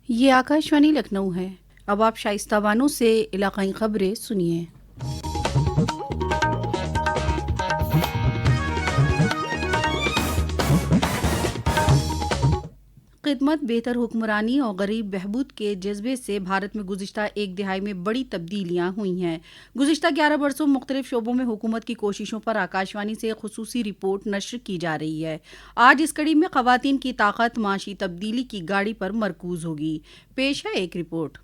ये आकाशवाणी लखनऊ है। अब आप शाइस्ता बानो से इलाकाई खबरें सुनिए। खिदमत, बेहतर हुक्मरानी और गरीब बहबूद के जज्बे से भारत में गुज़िश्ता एक दिहाई में बड़ी तब्दीलियाँ हुई हैं। गुज़िश्ता 11 वर्षों मुख्तलिफ शोबों में हुकूमत की कोशिशों पर आकाशवाणी से खुसूसी रिपोर्ट नश्र की जा रही है। आज इस कड़ी में ख़वातीन की ताकत माशी तब्दीली की गाड़ी पर मरकूज होगी। पेश है एक रिपोर्ट।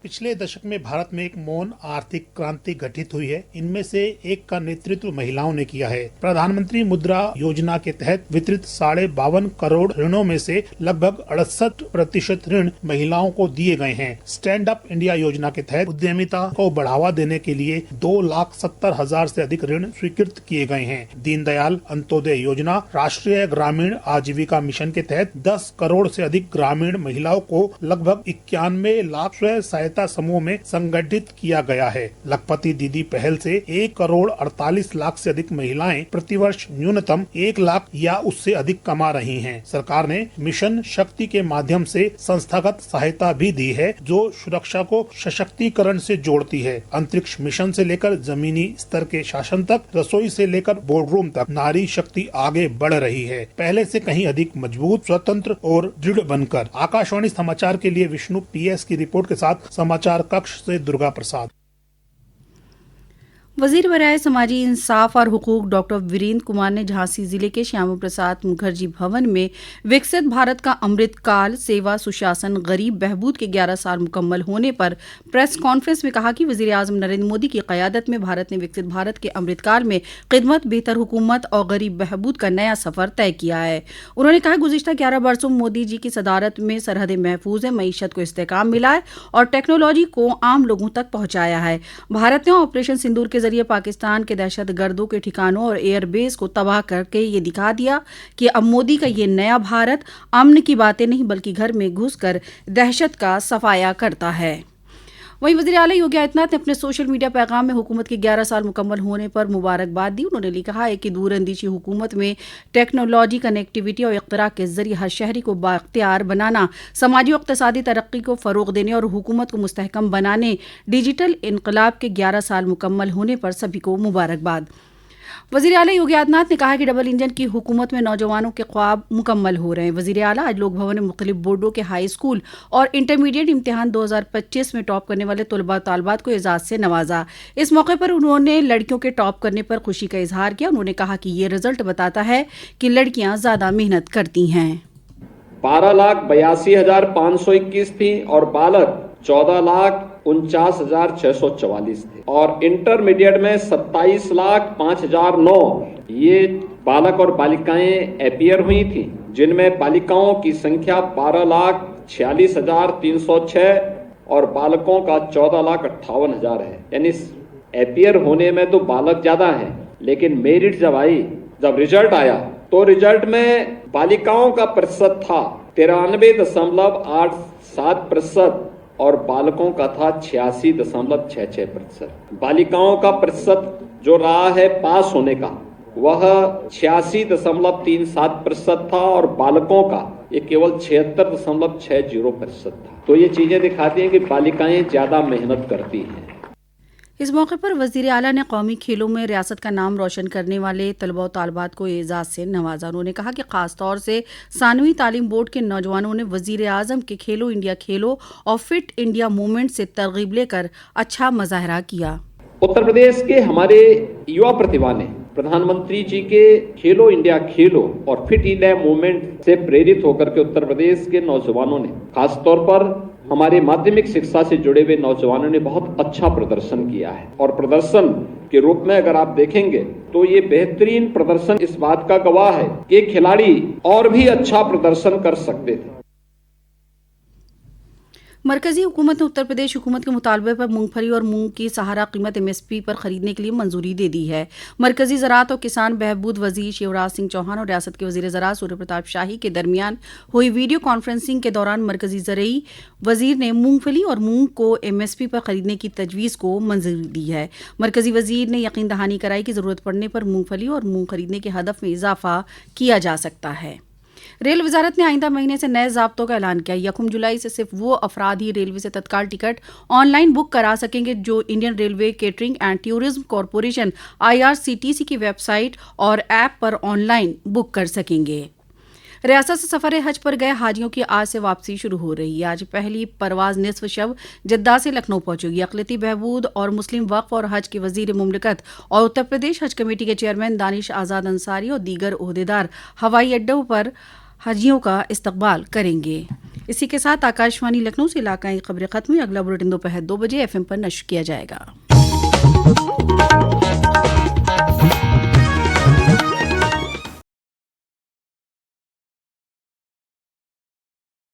पिछले दशक में भारत में एक मौन आर्थिक क्रांति घटित हुई है। इनमें से एक का नेतृत्व महिलाओं ने किया है। प्रधानमंत्री मुद्रा योजना के तहत वितरित 52.5 करोड़ ऋणों में से लगभग 68% ऋण महिलाओं को दिए गए हैं। स्टैंड अप इंडिया योजना के तहत उद्यमिता को बढ़ावा देने के लिए 2,70,000 से अधिक ऋण स्वीकृत किए गए हैं। दीनदयाल अंत्योदय योजना, राष्ट्रीय ग्रामीण आजीविका मिशन के तहत 10 करोड़ से अधिक ग्रामीण महिलाओं को लगभग 91 लाख स्वयं सहायता समूह में संगठित किया गया है। लखपति दीदी पहल से 1 करोड़ 48 लाख से अधिक महिलाएं प्रतिवर्ष न्यूनतम 1 लाख या उससे अधिक कमा रही हैं। सरकार ने मिशन शक्ति के माध्यम से संस्थागत सहायता भी दी है, जो सुरक्षा को सशक्तिकरण से जोड़ती है। अंतरिक्ष मिशन से लेकर जमीनी स्तर के शासन तक, रसोई से लेकर बोर्डरूम तक नारी शक्ति आगे बढ़ रही है, पहले से कहीं अधिक मजबूत, स्वतंत्र और दृढ़ बनकर। आकाशवाणी समाचार के लिए विष्णु PS की रिपोर्ट के साथ समाचार कक्ष से दुर्गा प्रसाद। वजीर बराए समाजी इंसाफ और हुकूक डॉक्टर वीरेंद्र कुमार ने झांसी जिले के श्यामा प्रसाद मुखर्जी भवन में विकसित भारत का अमृत काल, सेवा, सुशासन, गरीब बहबूद के 11 साल मुकम्मल होने पर प्रेस कॉन्फ्रेंस में कहा कि वजीर आजम नरेंद्र मोदी की क़यादत में भारत ने विकसित भारत के अमृत काल में खिदमत, बेहतर हुकूमत और गरीब बहबूद का नया सफ़र तय किया है। उन्होंने कहा गुज़िश्ता 11 वर्षों में मोदी जी की सदारत में सरहदें महफूज है, मईशत को इस्तेकाम मिला है और टेक्नोलॉजी को आम लोगों तक पहुँचाया है। भारत ने ऑपरेशन सिंदूर के जरिए पाकिस्तान के दहशतगर्दों के ठिकानों और एयरबेस को तबाह करके ये दिखा दिया कि अब मोदी का ये नया भारत अमन की बातें नहीं बल्कि घर में घुसकर दहशत का सफाया करता है। वहीं वज़ीर आला योगी आदित्यनाथ ने अपने सोशल मीडिया पैगाम में हुकूमत के 11 साल मुकम्मल होने पर मुबारकबाद दी। उन्होंने कहा है कि दूरअंदेशी हुकूमत में टेक्नोलॉजी, कनेक्टिविटी और इख्तिरा के जरिए हर शहरी को बाख्तियार बनाना, समाजी और इक़्तिसादी तरक्की को फ़रोग़ देने और हुकूमत को मुस्तहकम बनाने डिजिटल इनकलाब के 11 साल मुकम्मल होने पर सभी को मुबारकबाद। वज़ीर आला योगी आदित्यनाथ ने कहा है कि डबल इंजन की हुकूमत में नौजवानों के ख्वाब मुकम्मल हो रहे हैं। वज़ीर आला आज लोक भवन में मुख्तलिफ बोर्डों के हाई स्कूल और इंटरमीडिएट इम्तिहान 2025 में टॉप करने वाले तलबा तालबात को एजाज़ से नवाजा। इस मौके पर उन्होंने लड़कियों के टॉप करने पर खुशी का इजहार किया। उन्होंने कहा कि ये रिजल्ट बताता है कि लड़कियां ज़्यादा मेहनत करती हैं। 12,82,521 थी और बालक 14,49,644 थे और इंटरमीडिएट में 27,05,009 ये बालक और बालिकाएं अपीयर हुई थी, जिनमें बालिकाओं की संख्या 12,46,306 और बालकों का 14,58,000 है। यानी अपीयर होने में तो बालक ज्यादा है, लेकिन मेरिट जब रिजल्ट आया तो रिजल्ट में बालिकाओं का प्रतिशत था 93.87% और बालकों का था 86.66%। बालिकाओं का प्रतिशत जो रहा है पास होने का वह 86.37% था और बालकों का ये केवल 76.60% था। तो ये चीजें दिखाती हैं कि बालिकाएं ज्यादा मेहनत करती हैं। इस मौके पर वज़ीर आला ने कौमी खेलों में रियासत का नाम रोशन करने वाले तलबा और तालबात को एजाज़ से नवाजा। उन्होंने कहा कि ख़ास तौर से सानवी तालीम बोर्ड के नौजवानों ने वज़ीर आज़म के खेलो इंडिया खेलो और फिट इंडिया मूवमेंट से तरगीब लेकर अच्छा मुजाहरा किया। उत्तर प्रदेश के हमारे युवा प्रतिभा ने प्रधानमंत्री जी के खेलो इंडिया खेलो और फिट इंडिया मूवमेंट से प्रेरित होकर के उत्तर प्रदेश के नौजवानों ने, खासतौर पर हमारे माध्यमिक शिक्षा से जुड़े हुए नौजवानों ने बहुत अच्छा प्रदर्शन किया है। और प्रदर्शन के रूप में अगर आप देखेंगे तो ये बेहतरीन प्रदर्शन इस बात का गवाह है कि खिलाड़ी और भी अच्छा प्रदर्शन कर सकते थे। मरकजी हुकूमत ने उत्तर प्रदेश हुकूमत के मुतालबे पर मूंगफली और मूंग की सहारा कीमत MSP पर खरीदने के लिए मंजूरी दे दी है। मरकजी ज़राअत और किसान बहबूद वजीर शिवराज सिंह चौहान और रियासत के वजीर ज़राअत सूर्य प्रताप शाही के दरमियान हुई वीडियो कॉन्फ्रेंसिंग के दौरान मरकजी ज़रई वजीर ने मूंगफली और मूंग को MSP पर खरीदने की तजवीज़ को मंजूरी दी है। मरकजी वजीर ने यकीन दहानी कराई कि ज़रूरत पड़ने पर मूंगफली और मूंग खरीदने के हदफ में इजाफा किया जा सकता है। रेल वजारत ने आइंदा महीने से नए ज़ाब्तों का ऐलान किया। 1 जुलाई से सिर्फ वो अफराद ही रेलवे से तत्काल टिकट ऑनलाइन बुक करा सकेंगे जो Indian railway catering and tourism corporation IRCTC की वेबसाइट और ऐप पर ऑनलाइन बुक कर सकेंगे। रियासत से सफर हज पर गए हाजियों की आज से वापसी शुरू हो रही है। आज पहली परवाज निसफ शब जद्दा से लखनऊ पहुंचेगी। अक़लियती बहबूद और मुस्लिम वक्फ और हज के वजीर मुमलिकत और उत्तर प्रदेश हज कमेटी के चेयरमैन दानिश आज़ाद अंसारी और दीगर ओहदेदार हवाई अड्डों पर हाजियों का इस्तकबाल करेंगे। इसी के साथ आकाशवाणी लखनऊ से इलाकाई खबरें खत्म हुई। अगला बुलेटिन दोपहर 2 बजे FM पर नश्र किया जाएगा।